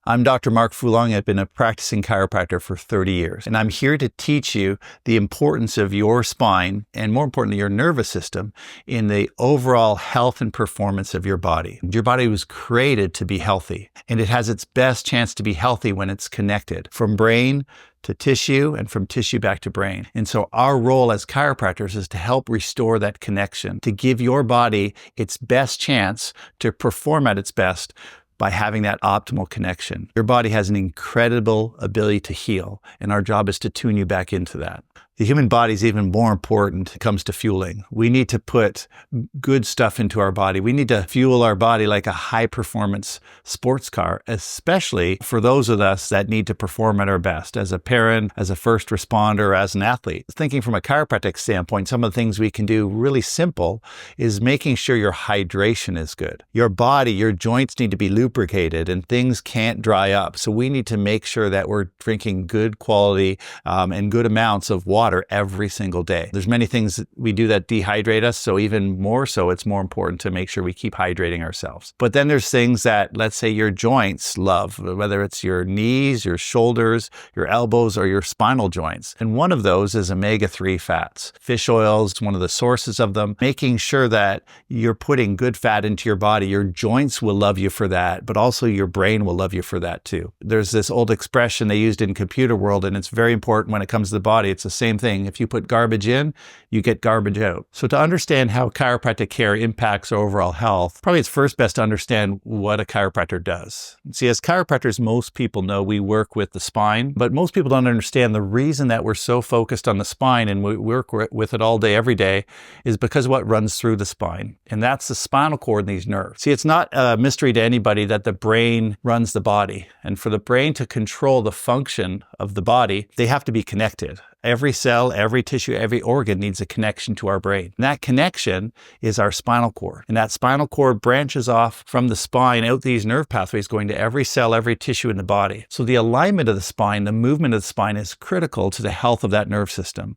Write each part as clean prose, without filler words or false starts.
I'm Dr. Mark Foullong. I've been a practicing chiropractor for 30 years, and I'm here to teach you the importance of your spine and, more importantly, your nervous system in the overall health and performance of your body. Your body was created to be healthy, and it has its best chance to be healthy when it's connected from brain to tissue and from tissue back to brain. And so our role as chiropractors is to help restore that connection, to give your body its best chance to perform at its best by having that optimal connection. Your body has an incredible ability to heal, and our job is to tune you back into that. The human body is even more important when it comes to fueling. We need to put good stuff into our body. We need to fuel our body like a high-performance sports car, especially for those of us that need to perform at our best, as a parent, as a first responder, as an athlete. Thinking from a chiropractic standpoint, some of the things we can do really simple is making sure your hydration is good. Your body, your joints need to be lubricated and things can't dry up. So we need to make sure that we're drinking good quality and good amounts of water every single day. There's many things that we do that dehydrate us, so even more so, it's more important to make sure we keep hydrating ourselves. But then there's things that, let's say, your joints love, whether it's your knees, your shoulders, your elbows, or your spinal joints. And one of those is omega-3 fats. Fish oil is one of the sources of them. Making sure that you're putting good fat into your body, your joints will love you for that, but also your brain will love you for that too. There's this old expression they used in computer world, and it's very important when it comes to the body. It's the same thing. If you put garbage in, you get garbage out. So to understand how chiropractic care impacts overall health, probably it's first best to understand what a chiropractor does. See, as chiropractors, most people know we work with the spine, but most people don't understand the reason that we're so focused on the spine and we work with it all day, every day, is because of what runs through the spine. And that's the spinal cord and these nerves. See, it's not a mystery to anybody that the brain runs the body. And for the brain to control the function of the body, they have to be connected. Every cell, every tissue, every organ needs a connection to our brain. And that connection is our spinal cord. And that spinal cord branches off from the spine out these nerve pathways going to every cell, every tissue in the body. So the alignment of the spine, the movement of the spine is critical to the health of that nerve system.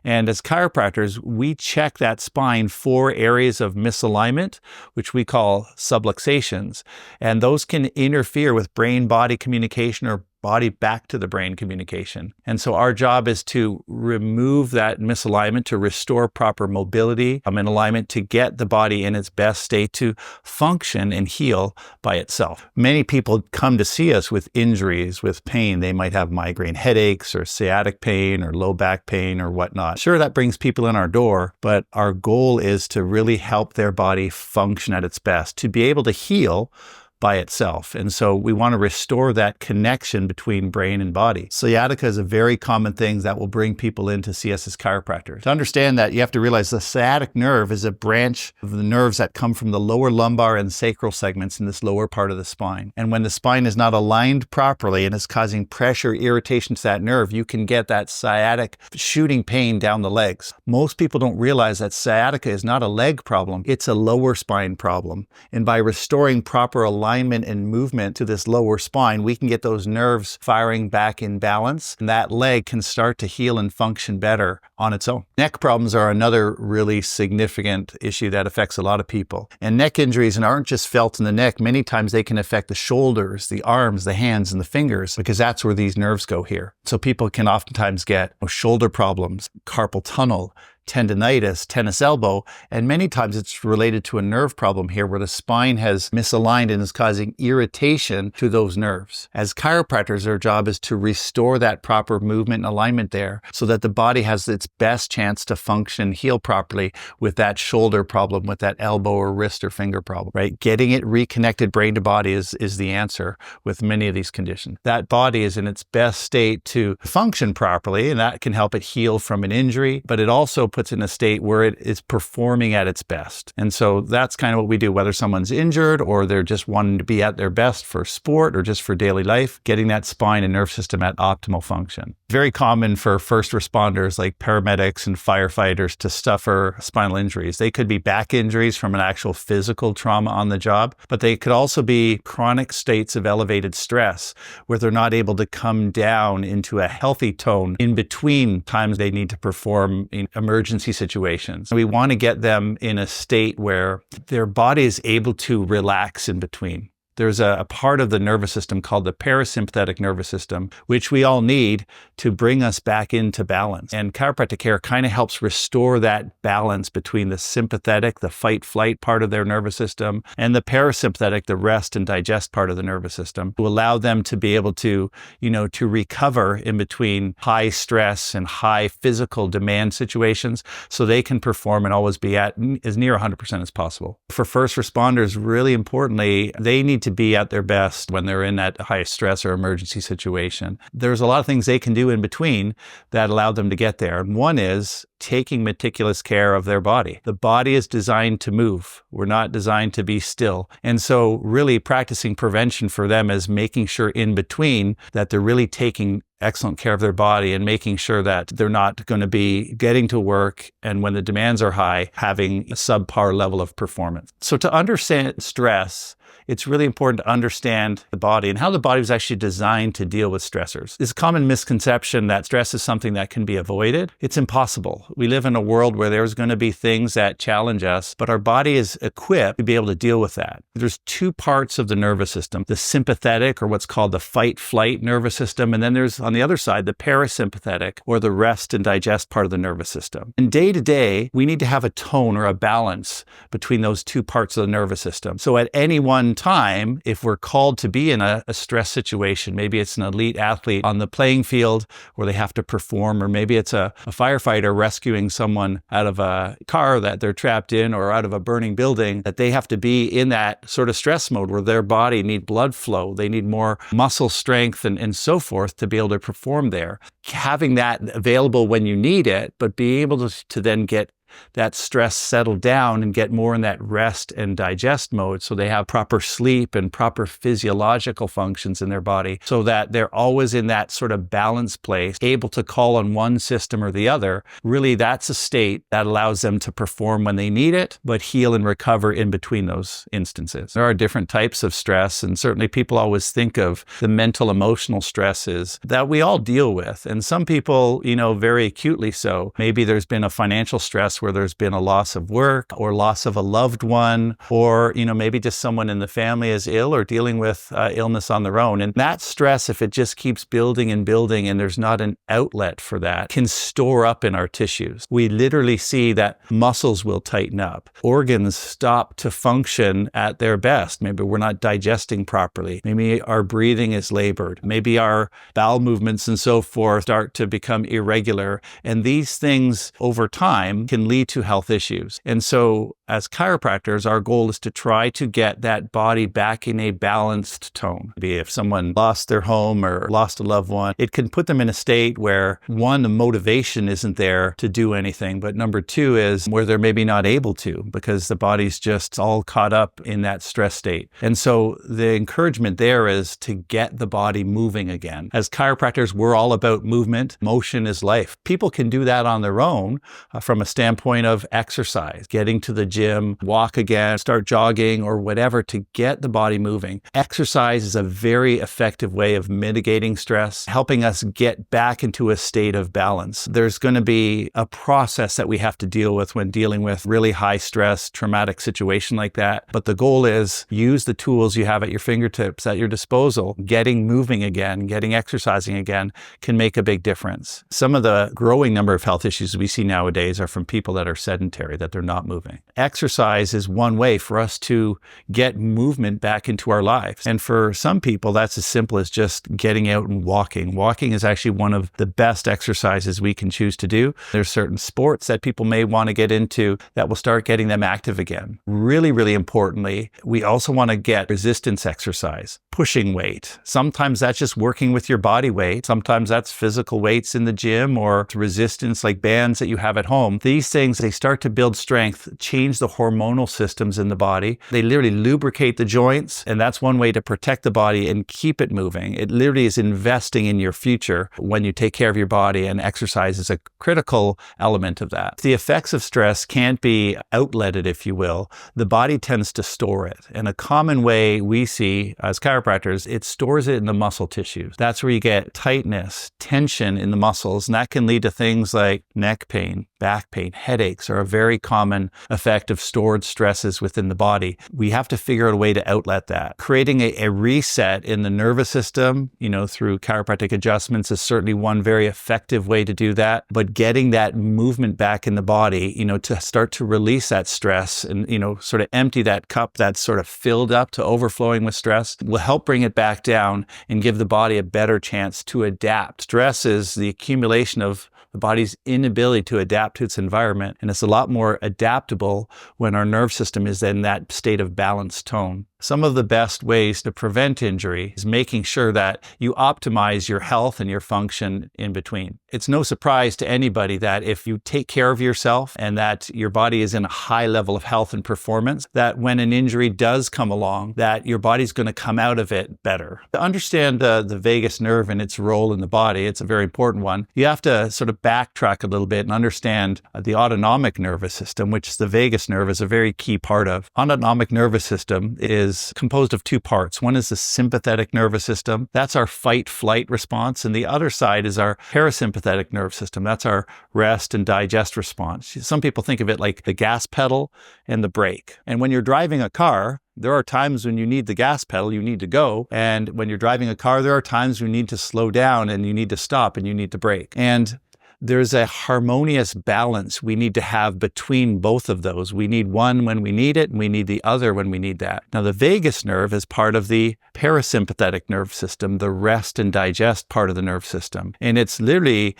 And as chiropractors, we check that spine for areas of misalignment, which we call subluxations. And those can interfere with brain-body communication or body back to the brain communication. And so our job is to remove that misalignment, to restore proper mobility and alignment, to get the body in its best state to function and heal by itself. Many people come to see us with injuries, with pain. They might have migraine headaches or sciatic pain or low back pain or whatnot. Sure, that brings people in our door, but our goal is to really help their body function at its best, to be able to heal by itself. And so we want to restore that connection between brain and body. Sciatica is a very common thing that will bring people in to see us as chiropractors. To understand that, you have to realize the sciatic nerve is a branch of the nerves that come from the lower lumbar and sacral segments in this lower part of the spine. And when the spine is not aligned properly and is causing pressure, irritation to that nerve, you can get that sciatic shooting pain down the legs. Most people don't realize that sciatica is not a leg problem, it's a lower spine problem. And by restoring proper alignment and movement to this lower spine, we can get those nerves firing back in balance, and that leg can start to heal and function better on its own. Neck problems are another really significant issue that affects a lot of people. And neck injuries aren't just felt in the neck. Many times they can affect the shoulders, the arms, the hands, and the fingers, because that's where these nerves go here. So people can oftentimes get shoulder problems, carpal tunnel, tendinitis, tennis elbow, and many times it's related to a nerve problem here where the spine has misaligned and is causing irritation to those nerves. As chiropractors, our job is to restore that proper movement and alignment there so that the body has its best chance to function, heal properly with that shoulder problem, with that elbow or wrist or finger problem, right? Getting it reconnected brain to body is the answer with many of these conditions. That body is in its best state to function properly, and that can help it heal from an injury, but it also puts puts it in a state where it is performing at its best. And so that's kind of what we do, whether someone's injured or they're just wanting to be at their best for sport or just for daily life, getting that spine and nerve system at optimal function. Very common for first responders like paramedics and firefighters to suffer spinal injuries. They could be back injuries from an actual physical trauma on the job, but they could also be chronic states of elevated stress where they're not able to come down into a healthy tone in between times they need to perform in emergency situations. We want to get them in a state where their body is able to relax in between. There's a part of the nervous system called the parasympathetic nervous system, which we all need to bring us back into balance. And chiropractic care kind of helps restore that balance between the sympathetic, the fight-flight part of their nervous system, and the parasympathetic, the rest and digest part of the nervous system, to allow them to be able to, to recover in between high stress and high physical demand situations so they can perform and always be at as near 100% as possible. For first responders, really importantly, they need to be at their best when they're in that high stress or emergency situation. There's a lot of things they can do in between that allow them to get there. And one is taking meticulous care of their body. The body is designed to move. We're not designed to be still. And so really practicing prevention for them is making sure in between that they're really taking excellent care of their body and making sure that they're not going to be getting to work and when the demands are high, having a subpar level of performance. So to understand stress, it's really important to understand the body and how the body was actually designed to deal with stressors. There's a common misconception that stress is something that can be avoided. It's impossible. We live in a world where there's going to be things that challenge us, but our body is equipped to be able to deal with that. There's two parts of the nervous system, the sympathetic, or what's called the fight-flight nervous system, and then there's, on the other side, the parasympathetic, or the rest and digest part of the nervous system. And day to day, we need to have a tone or a balance between those two parts of the nervous system. So at any one time, if we're called to be in a stress situation, maybe it's an elite athlete on the playing field where they have to perform, or maybe it's a firefighter rescuing someone out of a car that they're trapped in or out of a burning building, that they have to be in that sort of stress mode where their body needs blood flow, they need more muscle strength and so forth to be able to perform there. Having that available when you need it, but being able to then get that stress settled down and get more in that rest and digest mode so they have proper sleep and proper physiological functions in their body so that they're always in that sort of balanced place, able to call on one system or the other. Really, that's a state that allows them to perform when they need it, but heal and recover in between those instances. There are different types of stress, and certainly people always think of the mental, emotional stresses that we all deal with. And some people, very acutely so. Maybe there's been a financial stress where there's been a loss of work or loss of a loved one, or, maybe just someone in the family is ill or dealing with illness on their own. And that stress, if it just keeps building and building and there's not an outlet for that, can store up in our tissues. We literally see that muscles will tighten up. Organs stop to function at their best. Maybe we're not digesting properly. Maybe our breathing is labored. Maybe our bowel movements and so forth start to become irregular. And these things over time can lead to health issues. And so as chiropractors, our goal is to try to get that body back in a balanced tone. Maybe if someone lost their home or lost a loved one, it can put them in a state where, one, the motivation isn't there to do anything, but number two is where they're maybe not able to because the body's just all caught up in that stress state. And so the encouragement there is to get the body moving again. As chiropractors, we're all about movement. Motion is life. People can do that on their own from a standpoint of exercise, getting to the gym, walk again, start jogging or whatever to get the body moving. Exercise is a very effective way of mitigating stress, helping us get back into a state of balance. There's going to be a process that we have to deal with when dealing with really high stress, traumatic situation like that. But the goal is use the tools you have at your fingertips, at your disposal. Getting moving again, getting exercising again can make a big difference. Some of the growing number of health issues we see nowadays are from people that are sedentary, that they're not moving. exercise is one way for us to get movement back into our lives. And for some people, that's as simple as just getting out and walking. Walking is actually one of the best exercises we can choose to do. There's certain sports that people may want to get into that will start getting them active again. Really, really importantly, we also want to get resistance exercise, pushing weight. Sometimes that's just working with your body weight. Sometimes that's physical weights in the gym or resistance like bands that you have at home. These things, they start to build strength, change the hormonal systems in the body. They literally lubricate the joints, and that's one way to protect the body and keep it moving. It literally is investing in your future when you take care of your body, and exercise is a critical element of that. The effects of stress can't be outletted, if you will. The body tends to store it. And a common way we see as chiropractors, it stores it in the muscle tissues. That's where you get tightness, tension in the muscles, and that can lead to things like neck pain, back pain, headaches are a very common effect of stored stresses within the body. We have to figure out a way to outlet that. Creating a reset in the nervous system, through chiropractic adjustments is certainly one very effective way to do that. But getting that movement back in the body, to start to release that stress and, sort of empty that cup that's sort of filled up to overflowing with stress will help bring it back down and give the body a better chance to adapt. Stress is the accumulation of the body's inability to adapt to its environment. And it's a lot more adaptable when our nerve system is in that state of balanced tone. Some of the best ways to prevent injury is making sure that you optimize your health and your function in between. It's no surprise to anybody that if you take care of yourself and that your body is in a high level of health and performance, that when an injury does come along, that your body's going to come out of it better. To understand the vagus nerve and its role in the body, it's a very important one. You have to sort of backtrack a little bit and understand the autonomic nervous system, which the vagus nerve is a very key part of. Autonomic nervous system is composed of two parts. One is the sympathetic nervous system. That's our fight-flight response. And the other side is our parasympathetic nervous system. That's our rest and digest response. Some people think of it like the gas pedal and the brake. And when you're driving a car, there are times when you need the gas pedal, you need to go. And when you're driving a car, there are times when you need to slow down and you need to stop and you need to brake. And there's a harmonious balance we need to have between both of those. We need one when we need it, and we need the other when we need that. Now, the vagus nerve is part of the parasympathetic nerve system, the rest and digest part of the nerve system. And it's literally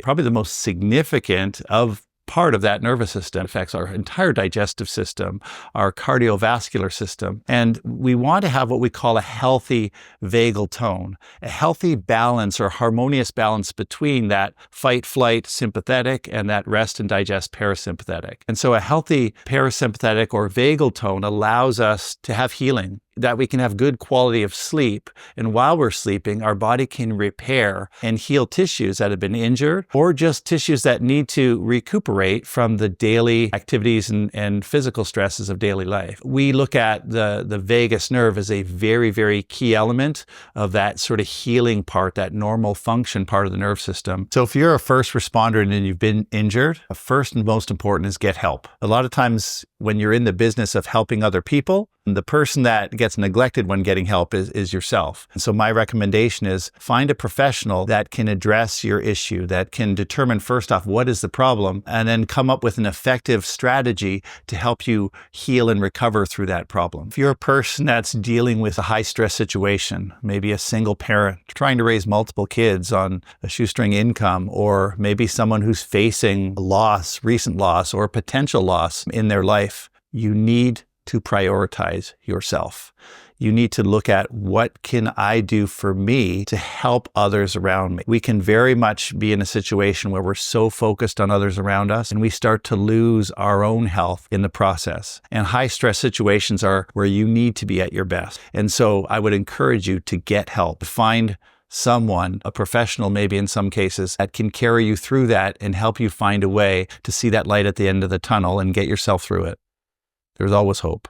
probably the most significant part of that nervous system. It affects our entire digestive system, our cardiovascular system. And we want to have what we call a healthy vagal tone, a healthy balance or harmonious balance between that fight-flight sympathetic and that rest and digest parasympathetic. And so a healthy parasympathetic or vagal tone allows us to have healing, that we can have good quality of sleep. And while we're sleeping, our body can repair and heal tissues that have been injured or just tissues that need to recuperate from the daily activities and physical stresses of daily life. We look at the vagus nerve as a very, very key element of that sort of healing part, that normal function part of the nerve system. So if you're a first responder and you've been injured, first and most important is get help. A lot of times when you're in the business of helping other people, the person that gets neglected when getting help is yourself. And so my recommendation is find a professional that can address your issue, that can determine first off what is the problem, and then come up with an effective strategy to help you heal and recover through that problem. If you're a person that's dealing with a high stress situation, maybe a single parent trying to raise multiple kids on a shoestring income, or maybe someone who's facing a loss, recent loss, or potential loss in their life, you need to prioritize yourself. You need to look at what can I do for me to help others around me. We can very much be in a situation where we're so focused on others around us and we start to lose our own health in the process. And high stress situations are where you need to be at your best. And so I would encourage you to get help. Find someone, a professional maybe in some cases, that can carry you through that and help you find a way to see that light at the end of the tunnel and get yourself through it. There's always hope.